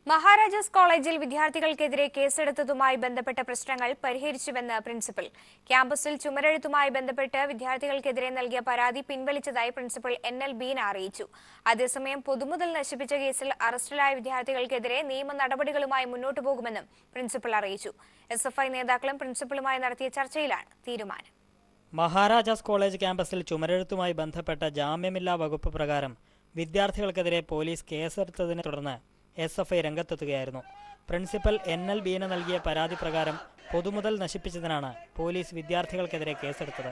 മഹാരാജാസ് കോളേജിൽ വിദ്യാർത്ഥികൾക്കെതിരെ കേസെടുത്തതുമായി ബന്ധപ്പെട്ട പ്രശ്നങ്ങൾ പരിഹരിച്ചുവെന്ന് പ്രിൻസിപ്പൽ. ക്യാമ്പസിൽ ചുമരെഴുത്തുമായി ബന്ധപ്പെട്ട് വിദ്യാർത്ഥികൾക്കെതിരെ നൽകിയ പരാതി പിൻവലിച്ചതായി പ്രിൻസിപ്പൽ NL ബീന അറിയിച്ചു. അതേസമയം പൊതുമുതൽ നശിപ്പിച്ച കേസിൽ അറസ്റ്റിലായ വിദ്യാർത്ഥികൾക്കെതിരെ നിയമ നടപടികളുമായി മുന്നോട്ടു പോകുമെന്നും പ്രിൻസിപ്പൽ അറിയിച്ചു. SFI നേതാക്കളും പ്രിൻസിപ്പലുമായി നടത്തിയ ചർച്ചയിലാണ് തീരുമാനം. മഹാരാജാസ് കോളേജ് ക്യാമ്പസിൽ ചുമരെഴുത്തുമായി ബന്ധപ്പെട്ട ജാമ്യമില്ലാ വകുപ്പ് പ്രകാരം വിദ്യാർത്ഥികൾക്കെതിരെ പോലീസ് കേസെടുത്തതിനെ തുടർന്ന് SFI രംഗത്തെത്തുകയായിരുന്നു. പ്രിൻസിപ്പൽ NL ബീന നൽകിയ പരാതി പ്രകാരം പൊതുമുതൽ നശിപ്പിച്ചതിനാണ് പോലീസ് വിദ്യാർത്ഥികൾക്കെതിരെ കേസെടുത്തത്.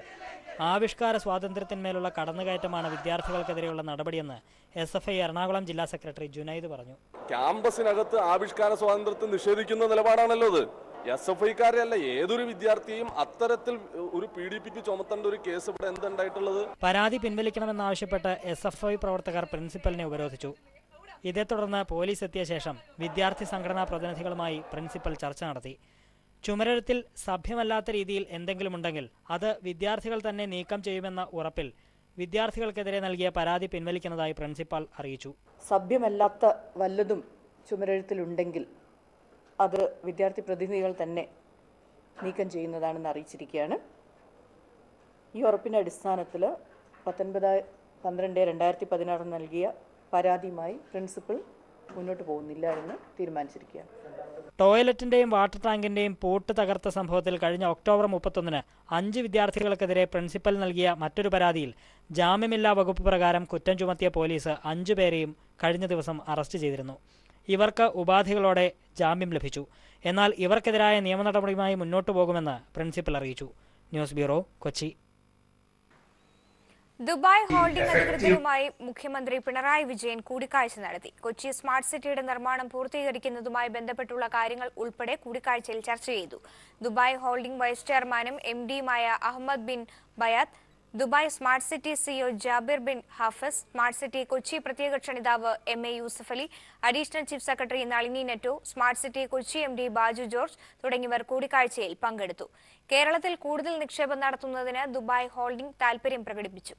ആവിഷ്കാര സ്വാതന്ത്ര്യത്തിന്മേലുള്ള കടന്നുകയറ്റമാണ് വിദ്യാർത്ഥികൾക്കെതിരെയുള്ള നടപടിയെന്ന് SFI എറണാകുളം ജില്ലാ സെക്രട്ടറി ജുനൈദ് പറഞ്ഞു. ക്യാമ്പസിനകത്ത് ആവിഷ്കാര സ്വാതന്ത്ര്യം നിഷേധിക്കുന്ന നിലപാടാണല്ലോ ഇത്. SFIക്കാരെയല്ല, ഏതൊരു വിദ്യാർത്ഥിയും അത്തരത്തിൽ ഒരു PDPക്ക് ചുമത്തേണ്ട ഒരു കേസ് ഇവിടെ എന്തുണ്ടായിട്ടുള്ളത്? പരാതി പിൻവലിക്കണമെന്നാവശ്യപ്പെട്ട് SFI പ്രവർത്തകർ പ്രിൻസിപ്പലിനെ ഉപരോധിച്ചു. ഇതേ തുടർന്ന് പോലീസ് എത്തിയ ശേഷം വിദ്യാർത്ഥി സംഘടനാ പ്രതിനിധികളുമായി പ്രിൻസിപ്പൽ ചർച്ച നടത്തി. ചുമരെഴുത്തിൽ സഭ്യമല്ലാത്ത രീതിയിൽ എന്തെങ്കിലും ഉണ്ടെങ്കിൽ അത് വിദ്യാർത്ഥികൾ തന്നെ നീക്കം ചെയ്യുമെന്ന ഉറപ്പിൽ വിദ്യാർത്ഥികൾക്കെതിരെ നൽകിയ പരാതി പിൻവലിക്കുന്നതായി പ്രിൻസിപ്പൽ അറിയിച്ചു. സഭ്യമല്ലാത്ത വല്ലതും ചുമരെഴുത്തിലുണ്ടെങ്കിൽ അത് വിദ്യാർത്ഥി പ്രതിനിധികൾ തന്നെ നീക്കം ചെയ്യുന്നതാണെന്ന് അറിയിച്ചിരിക്കുകയാണ്. ഈ ഉറപ്പിൻ്റെ അടിസ്ഥാനത്തിൽ 19/12/2016 നൽകിയ പരാതിയുമായി പ്രിൻസിപ്പൽ മുന്നോട്ട് പോകുന്നില്ല എന്ന് തീരുമാനിച്ചിരിക്കുകയാണ്. ടോയ്ലറ്റിന്റെയും വാട്ടർ ടാങ്കിന്റെയും പൂട്ട് തകർത്ത സംഭവത്തിൽ കഴിഞ്ഞ ഒക്ടോബർ 31 5 വിദ്യാർത്ഥികൾക്കെതിരെ പ്രിൻസിപ്പൽ നൽകിയ മറ്റൊരു പരാതിയിൽ ജാമ്യമില്ലാ വകുപ്പ് പ്രകാരം കുറ്റം ചുമത്തിയ പോലീസ് 5 പേരെയും കഴിഞ്ഞ ദിവസം അറസ്റ്റ് ചെയ്തിരുന്നു. ഇവർക്ക് ഉപാധികളോടെ ജാമ്യം ലഭിച്ചു. എന്നാൽ ഇവർക്കെതിരായ നിയമ നടപടിയുമായി മുന്നോട്ടു പോകുമെന്ന് പ്രിൻസിപ്പൽ അറിയിച്ചു. News bureau, Kochi. Dubai holding അധികൃതരുമായി മുഖ്യമന്ത്രി പിണറായി വിജയൻ കൂടിക്കാഴ്ച നടത്തി. കൊച്ചി സ്മാർട്ട് സിറ്റിയുടെ നിർമ്മാണം പൂർത്തീകരിക്കുന്നതുമായി ബന്ധപ്പെട്ടുള്ള കാര്യങ്ങൾ ഉൾപ്പെടെ കൂടിക്കാഴ്ചയിൽ ചർച്ച ചെയ്തു. ദുബായ് ഹോൾഡിംഗ് വൈസ് ചെയർമാനും MDയുമായ Ahmed bin Bayat, Dubai smart city CEO Jabir bin Hafiz, smart city Kochi പ്രത്യേക ക്ഷണിതാവ് MA Yusuf Ali, additional chief secretary Nalini Netto, smart city Kochi MD Baju George തുടങ്ങിയവർ കൂടിക്കാഴ്ചയിൽ പങ്കെടുത്തു. കേരളത്തിൽ കൂടുതൽ നിക്ഷേപം നടത്തുന്നതിന് ദുബായ് ഹോൾഡിംഗ് താൽപര്യം പ്രകടിപ്പിച്ചു.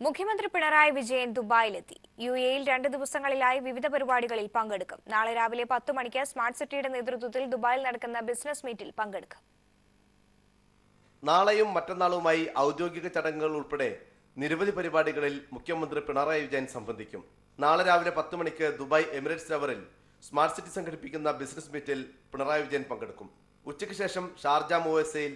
മുഖ്യമന്ത്രി പിണറായി വിജയൻ ദുബായിലെത്തി. UAEയിൽ 2 ദിവസങ്ങളിലായി വിവിധ പരിപാടികളിൽ പങ്കെടുക്കും. നാളെ രാവിലെ 10 മണിക്ക് സ്മാർട്ട് സിറ്റിയുടെ നേതൃത്വത്തിൽ ദുബായിൽ നടക്കുന്ന ബിസിനസ് മീറ്റിൽ പങ്കെടുക്കും. നാളെയും മറ്റന്നാളുമായി ഔദ്യോഗിക ചടങ്ങുകൾ ഉൾപ്പെടെ നിരവധി പരിപാടികളിൽ മുഖ്യമന്ത്രി പിണറായി വിജയൻ സംബന്ധിക്കും. നാളെ രാവിലെ 10 മണിക്ക് ദുബായ് എമിറേറ്റ്സ് ടവറിൽ സ്മാർട്ട് സിറ്റി സംഘടിപ്പിക്കുന്ന ബിസിനസ് മീറ്റിൽ പിണറായി വിജയൻ പങ്കെടുക്കും. ഉച്ചയ്ക്ക് ശേഷം ഷാർജ മൂവേഴ്സയിൽ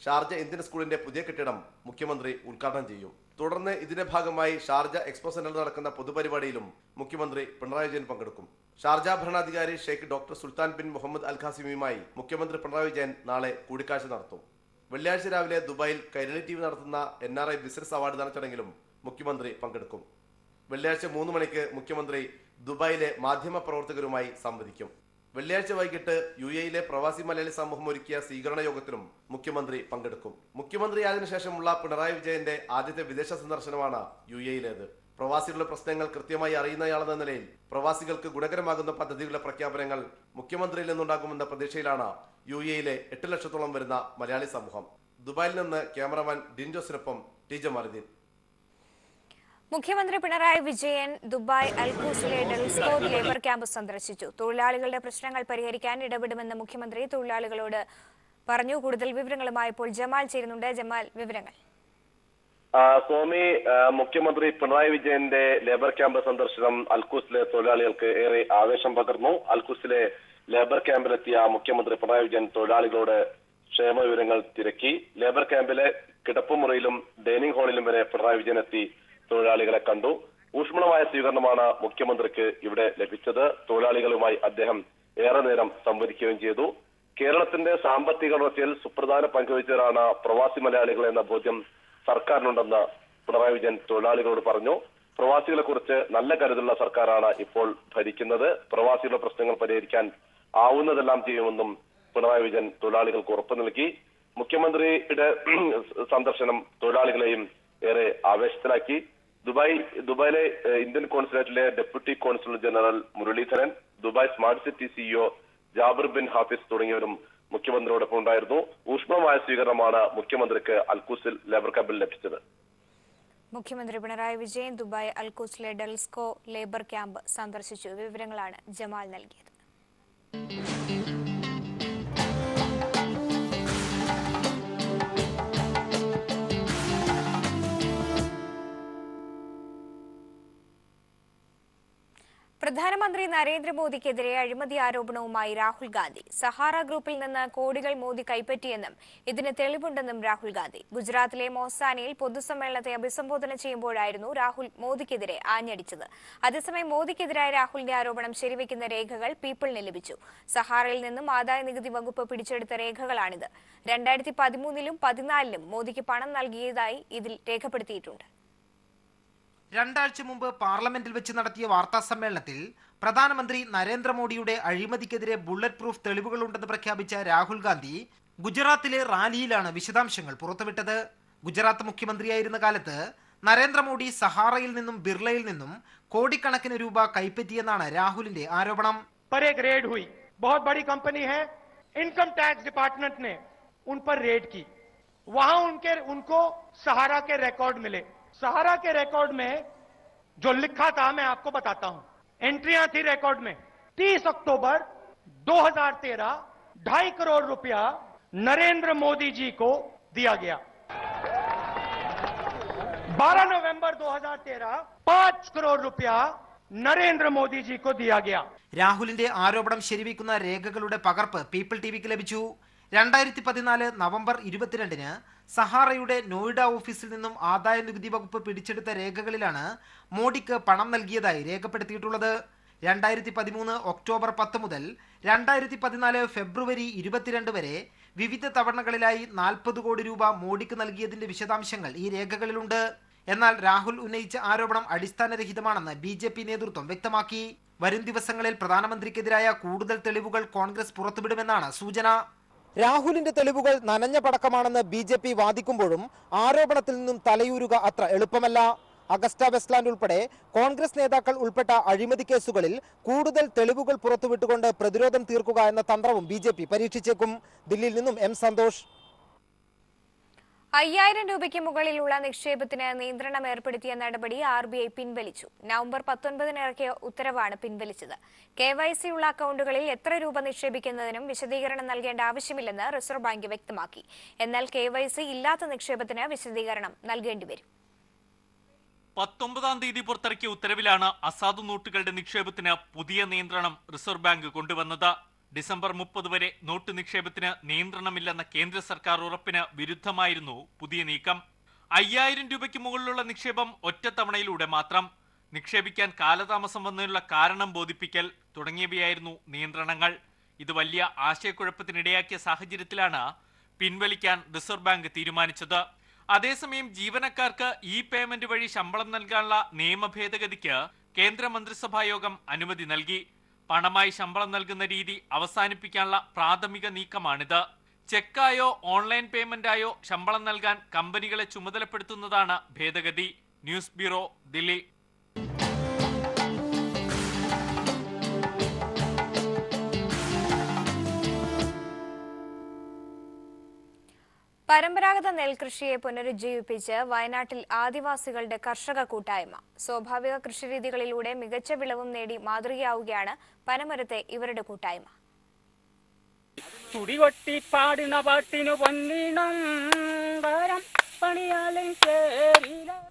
ഷാർജ ഇന്ത്യൻ സ്കൂളിന്റെ പുതിയ കെട്ടിടം മുഖ്യമന്ത്രി ഉദ്ഘാടനം ചെയ്യും. തുടർന്ന് ഇതിന്റെ ഭാഗമായി ഷാർജ എക്സ്പോ സെന്ററിൽ നടക്കുന്ന പൊതുപരിപാടിയിലും മുഖ്യമന്ത്രി പിണറായി വിജയൻ പങ്കെടുക്കും. ഷാർജ ഭരണാധികാരി Sheikh doctor Sultan bin Muhammad al ഖാസിമിയുമായി മുഖ്യമന്ത്രി പിണറായി വിജയൻ നാളെ കൂടിക്കാഴ്ച നടത്തും. വെള്ളിയാഴ്ച രാവിലെ ദുബായിൽ കൈരളി TV നടത്തുന്ന NRI ബിസിനസ് അവാർഡ് ദാന ചടങ്ങിലും മുഖ്യമന്ത്രി പങ്കെടുക്കും. വെള്ളിയാഴ്ച 3 മണിക്ക് മുഖ്യമന്ത്രി ദുബായിലെ മാധ്യമ പ്രവർത്തകരുമായി സംവദിക്കും. വെള്ളിയാഴ്ച വൈകിട്ട് UAEയിലെ പ്രവാസി മലയാളി സമൂഹം ഒരുക്കിയ സ്വീകരണ യോഗത്തിലും മുഖ്യമന്ത്രി പങ്കെടുക്കും. മുഖ്യമന്ത്രിയായതിനു ശേഷമുള്ള പിണറായി വിജയന്റെ ആദ്യത്തെ വിദേശ സന്ദർശനമാണ് UAEയിലേത്. പ്രവാസികളുടെ പ്രശ്നങ്ങൾ കൃത്യമായി അറിയുന്നയാളെന്ന നിലയിൽ പ്രവാസികൾക്ക് ഗുണകരമാകുന്ന പദ്ധതികളുടെ പ്രഖ്യാപനങ്ങൾ മുഖ്യമന്ത്രിയിൽ നിന്നുണ്ടാകുമെന്ന പ്രതീക്ഷയിലാണ് UAEയിലെ 8 ലക്ഷത്തോളം വരുന്ന മലയാളി സമൂഹം. ദുബായിൽ നിന്ന് ക്യാമറമാൻ ഡിൻ ജോസിനൊപ്പം TJ മാരുദ്ദീൻ. മുഖ്യമന്ത്രി പിണറായി വിജയൻ ദുബായ് അൽഖൂസിലെ ഡെൽസ്കോ ലേബർ ക്യാമ്പ് സന്ദർശിച്ചു. തൊഴിലാളികളുടെ പ്രശ്നങ്ങൾ പരിഹരിക്കാൻ ഇടപെടുമെന്ന് മുഖ്യമന്ത്രി തൊഴിലാളികളോട് പറഞ്ഞു. കൂടുതൽ വിവരങ്ങളുമായി ഇപ്പോൾ ജമാൽ ചേരുന്നുണ്ട്. ജമാൽ, വിവരങ്ങൾ. സ്വാമി, മുഖ്യമന്ത്രി പിണറായി വിജയന്റെ ലേബർ ക്യാമ്പ് സന്ദർശനം അൽഖൂസിലെ തൊഴിലാളികൾക്ക് ഏറെ ആവേശം പകർന്നു. അൽഖൂസിലെ ലേബർ ക്യാമ്പിലെത്തിയ മുഖ്യമന്ത്രി പിണറായി വിജയൻ തൊഴിലാളികളോട് ക്ഷേമ വിവരങ്ങൾ തിരക്കി. ലേബർ ക്യാമ്പിലെ കിടപ്പുമുറിയിലും ഡൈനിങ് ഹാളിലും വരെ പിണറായി വിജയൻ എത്തി തൊഴിലാളികളെ കണ്ടു. ഊഷ്മളമായ സ്വീകരണമാണ് മുഖ്യമന്ത്രിക്ക് ഇവിടെ ലഭിച്ചത്. തൊഴിലാളികളുമായി അദ്ദേഹം ഏറെ നേരം സംവദിക്കുകയും ചെയ്തു. കേരളത്തിന്റെ സാമ്പത്തിക വളർച്ചയിൽ സുപ്രധാന പങ്കുവഹിച്ചവരാണ് പ്രവാസി മലയാളികൾ എന്ന ബോധ്യം സർക്കാരിനുണ്ടെന്ന് പിണറായി വിജയൻ തൊഴിലാളികളോട് പറഞ്ഞു. പ്രവാസികളെ കുറിച്ച് നല്ല കരുതുള്ള സർക്കാരാണ് ഇപ്പോൾ ഭരിക്കുന്നത്. പ്രവാസികളുടെ പ്രശ്നങ്ങൾ പരിഹരിക്കാൻ ആവുന്നതെല്ലാം ചെയ്യുമെന്നും പിണറായി വിജയൻ തൊഴിലാളികൾക്ക് ഉറപ്പു നൽകി. മുഖ്യമന്ത്രിയുടെ സന്ദർശനം തൊഴിലാളികളെയും ഏറെ ആവേശത്തിലാക്കി. ദുബായിലെ ഇന്ത്യൻ കോൺസുലേറ്റിലെ deputy consul general Muraleedharan, Dubai smart city CEO Jabir bin Hafiz തുടങ്ങിയവരും മുഖ്യമന്ത്രിയോടൊപ്പം ഉണ്ടായിരുന്നു. ഊഷ്മളമായ സ്വീകരണമാണ് മുഖ്യമന്ത്രിക്ക് അൽഖൂസിൽ ലേബർ ക്യാമ്പിൽ ലഭിച്ചത്. മുഖ്യമന്ത്രി പിണറായി വിജയൻ ദുബായ് അൽഖൂസിലെ ഡെൽസ്കോ ലേബർ ക്യാമ്പ് സന്ദർശിച്ചു. വിവരങ്ങളാണ് ജമാൽ നൽകിയത്. പ്രധാനമന്ത്രി നരേന്ദ്രമോദിക്കെതിരെ അഴിമതി ആരോപണവുമായി രാഹുൽ ഗാന്ധി. സഹാറ ഗ്രൂപ്പിൽ നിന്ന് കോടികൾ മോദി കൈപ്പറ്റിയെന്നും ഇതിന് തെളിവുണ്ടെന്നും രാഹുൽ ഗാന്ധി. ഗുജറാത്തിലെ മോസാനിയിൽ പൊതുസമ്മേളനത്തെ അഭിസംബോധന ചെയ്യുമ്പോഴായിരുന്നു രാഹുൽ മോദിക്കെതിരെ ആഞ്ഞടിച്ചത്. അതേസമയം മോദിക്കെതിരായ രാഹുലിന്റെ ആരോപണം ശരിവെക്കുന്ന രേഖകൾ പീപ്പിളിന് ലഭിച്ചു. സഹാറയിൽ നിന്നും ആദായ നികുതി വകുപ്പ് പിടിച്ചെടുത്ത രേഖകളാണിത്. 2013-ലും 2014-ലും മോദിക്ക് പണം നൽകിയതായി ഇതിൽ രേഖപ്പെടുത്തിയിട്ടുണ്ട്. രണ്ടാഴ്ച മുമ്പ് പാർലമെന്റിൽ വെച്ച് നടത്തിയ വാർത്താ സമ്മേളനത്തിൽ പ്രധാനമന്ത്രി നരേന്ദ്രമോദിയുടെ അഴിമതിക്കെതിരെ ബുള്ളറ്റ് പ്രൂഫ് തെളിവുകളുണ്ടെന്ന് പ്രഖ്യാപിച്ച രാഹുൽ ഗാന്ധി ഗുജറാത്തിലെ റാലിയിലാണ് വിശദാംശങ്ങൾ പുറത്തുവിട്ടത്. ഗുജറാത്ത് മുഖ്യമന്ത്രിയായിരുന്ന കാലത്ത് നരേന്ദ്രമോദി സഹാറയിൽ നിന്നും ബിർളയിൽ നിന്നും കോടിക്കണക്കിന് രൂപ കൈപ്പറ്റിയെന്നാണ് രാഹുലിന്റെ ആരോപണം. पर एक रेड हुई, बहुत बड़ी कंपनी है, इनकम टैक्स डिपार्टमेंट ने उन पर रेड की, वहां उनको सहारा के रिकॉर्ड मिले. सहारा के रिकॉर्ड में जो लिखा था मैं आपको बताता हूं. एंट्रियां थी रिकॉर्ड में. 30 अक्टूबर 2013 2.5 करोड़ रुपया नरेंद्र मोदी जी को दिया गया. 12 नवंबर 2013 5 करोड़ रुपया നരേന്ദ്ര മോദിജിക്ക് ദിയാ ഗയാ. രാഹുലിന്റെ ആരോപണം ശരിവെക്കുന്ന രേഖകളുടെ പകർപ്പ് പീപ്പിൾ ടിവിക്ക് ലഭിച്ചു. 2014 നവംബർ 22-ന് സഹാറയുടെ നോയിഡ ഓഫീസിൽ നിന്നും ആദായ നികുതി വകുപ്പ് പിടിച്ചെടുത്ത രേഖകളിലാണ് മോഡിക്ക് പണം നൽകിയതായി രേഖപ്പെടുത്തിയിട്ടുള്ളത്. 2013 ഒക്ടോബർ 10 മുതൽ 2014 ഫെബ്രുവരി 22 വരെ വിവിധ തവണകളിലായി 40 കോടി രൂപ മോഡിക്ക് നൽകിയതിന്റെ വിശദാംശങ്ങൾ ഈ രേഖകളിലുണ്ട്. എന്നാൽ രാഹുൽ ഉന്നയിച്ച ആരോപണം അടിസ്ഥാനരഹിതമാണെന്ന് BJP നേതൃത്വം വ്യക്തമാക്കി. വരും ദിവസങ്ങളിൽ പ്രധാനമന്ത്രിക്കെതിരായ കൂടുതൽ തെളിവുകൾ കോൺഗ്രസ് പുറത്തുവിടുമെന്നാണ് സൂചന. രാഹുലിന്റെ തെളിവുകൾ നനഞ്ഞ പടക്കമാണെന്ന് BJP വാദിക്കുമ്പോഴും ആരോപണത്തിൽ നിന്നും തലയൂരുക അത്ര എളുപ്പമല്ല. അഗസ്റ്റ വെസ്റ്റ്ലാൻഡ് ഉൾപ്പെടെ കോൺഗ്രസ് നേതാക്കൾ ഉൾപ്പെട്ട അഴിമതി കേസുകളിൽ കൂടുതൽ തെളിവുകൾ പുറത്തുവിട്ടുകൊണ്ട് പ്രതിരോധം തീർക്കുക എന്ന തന്ത്രവും BJP പരീക്ഷിച്ചേക്കും. ദില്ലിയിൽ നിന്നും M. സന്തോഷ്. 5000 രൂപയ്ക്ക് മുകളിലുള്ള നിക്ഷേപത്തിന് നിയന്ത്രണം ഏർപ്പെടുത്തിയ നടപടി RBI പിൻവലിച്ചു. നവംബർ 19-ന് ഇറക്കിയ ഉത്തരവാണ് പിൻവലിച്ചത്. KYC ഉള്ള അക്കൗണ്ടുകളിൽ എത്ര രൂപ നിക്ഷേപിക്കുന്നതിനും വിശദീകരണം നൽകേണ്ട ആവശ്യമില്ലെന്ന് റിസർവ് ബാങ്ക് വ്യക്തമാക്കി. എന്നാൽ KYC ഇല്ലാത്ത നിക്ഷേപത്തിന് വിശദീകരണം നൽകേണ്ടി വരും. 19-ാം തീയതി പുറത്തിറക്കിയ ഉത്തരവിലാണ് അസാധു നോട്ടുകളുടെ നിക്ഷേപത്തിന് പുതിയ നിയന്ത്രണം റിസർവ് ബാങ്ക് കൊണ്ടുവന്നത്. ഡിസംബർ 30 വരെ നോട്ട് നിക്ഷേപത്തിന് നിയന്ത്രണമില്ലെന്ന കേന്ദ്ര സർക്കാർ ഉറപ്പിന് വിരുദ്ധമായിരുന്നു പുതിയ നീക്കം. 5000 രൂപയ്ക്ക് മുകളിലുള്ള നിക്ഷേപം ഒറ്റത്തവണയിലൂടെ മാത്രം, നിക്ഷേപിക്കാൻ കാലതാമസം വന്നതിനുള്ള കാരണം ബോധിപ്പിക്കൽ തുടങ്ങിയവയായിരുന്നു നിയന്ത്രണങ്ങൾ. ഇത് വലിയ ആശയക്കുഴപ്പത്തിനിടയാക്കിയ സാഹചര്യത്തിലാണ് പിൻവലിക്കാൻ റിസർവ് ബാങ്ക് തീരുമാനിച്ചത്. അതേസമയം ജീവനക്കാർക്ക് പേയ്മെന്റ് വഴി ശമ്പളം നൽകാനുള്ള നിയമ ഭേദഗതിക്ക് കേന്ദ്ര മന്ത്രിസഭാ യോഗം അനുമതി നൽകി. പണമായി ശമ്പളം നൽകുന്ന രീതി അവസാനിപ്പിക്കാനുള്ള പ്രാഥമിക നീക്കമാണിത്. ചെക്കായോ ഓൺലൈൻ പേയ്മെന്റായോ ശമ്പളം നൽകാൻ കമ്പനികളെ ചുമതലപ്പെടുത്തുന്നതാണ് ഭേദഗതി. News bureau, Delhi. പരമ്പരാഗത നെൽകൃഷിയെ പുനരുജ്ജീവിപ്പിച്ച് വയനാട്ടിൽ ആദിവാസികളുടെ കർഷക കൂട്ടായ്മ. സ്വാഭാവിക കൃഷിരീതികളിലൂടെ മികച്ച വിളവും നേടി മാതൃകയാവുകയാണ് പനമരത്തെ ഇവരുടെ കൂട്ടായ്മ.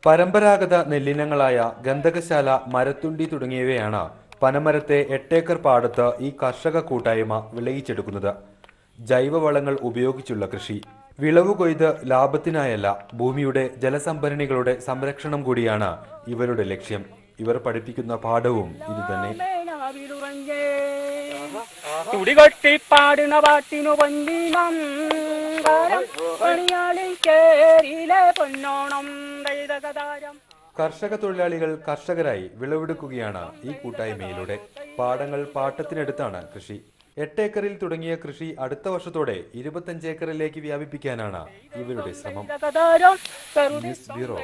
പരമ്പരാഗത നെല്ലിനങ്ങളായ ഗന്ധകശാല, മരത്തുണ്ടി തുടങ്ങിയവയാണ് പനമരത്തെ 8 ഏക്കർ പാടത്ത് ഈ കർഷക കൂട്ടായ്മ വിളയിച്ചെടുക്കുന്നത്. ജൈവവളങ്ങൾ ഉപയോഗിച്ചുള്ള കൃഷി. വിളവ് കൊയ്ത് ലാഭത്തിനായല്ല, ഭൂമിയുടെ ജലസംഭരണികളുടെ സംരക്ഷണം കൂടിയാണ് ഇവരുടെ ലക്ഷ്യം. ഇവർ പഠിപ്പിക്കുന്ന പാഠവും ഇതുതന്നെ. കർഷക തൊഴിലാളികൾ കർഷകരായി വിളവെടുക്കുകയാണ് ഈ കൂട്ടായ്മയിലൂടെ. പാടങ്ങൾ പാട്ടത്തിനടുത്താണ് കൃഷി. 8 ഏക്കറിൽ തുടങ്ങിയ കൃഷി അടുത്ത വർഷത്തോടെ 25 ഏക്കറിലേക്ക് വ്യാപിപ്പിക്കാനാണ് ഇവരുടെ ശ്രമം. News bureau.